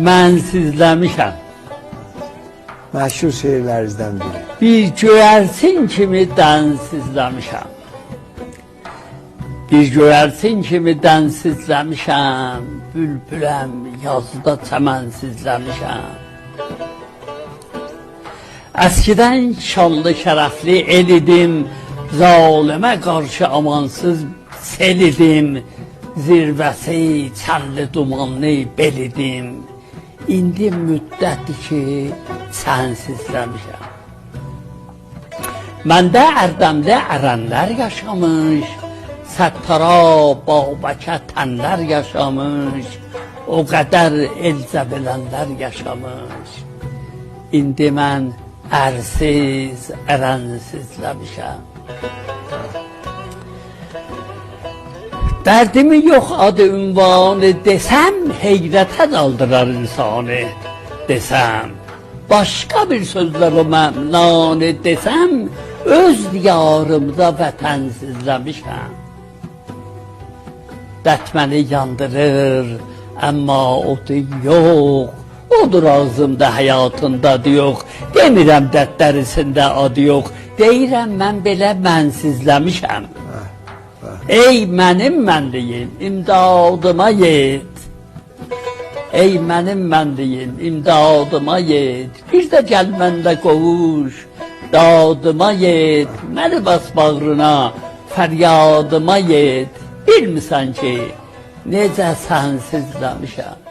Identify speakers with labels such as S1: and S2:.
S1: mənsizləmişəm.
S2: Məşhur şeirlərinizdən biri.
S1: Bir göyərsin kimi dənsizləmişəm. Bir göyərsin kimi dənsizləmişəm. Bülbüləm yazıda çəmənsizləmişəm. Əskidən şanlı şərəfli el idim, zalimə qarşı amansız sel idim, zirvəsi çəlli dumanlı bel idim. İndi müddətdir ki, sənsizləmişəm. Məndə Ərdəmdə ərənlər yaşamış, Səttara, Babəkə tənlər yaşamış, o qədər elcə bilənlər yaşamış. İndi mən ərsiz, ərənsizləmişəm. Dərdimi yox adı ünvanı desəm, heyrətə daldırar insanı desəm. Başqa bir sözlər o məmnanı desəm, öz diyarımda vətənsizləmişəm. Dərd məni yandırır, amma odu yox. Odur ağzımda, həyatındadır yox. Demirəm dərdlərisində adı yox. Deyirəm mən belə mənsizləmişəm. Ey mənim mənliyim, imdadıma yet. Ey mənim mənliyim, imdadıma yet. Bir də gəl məndə qovuş, dadıma yet. Məni bas bağrına, fəryadıma yet. Bilmirsən ki, necə sənsizləmişəm.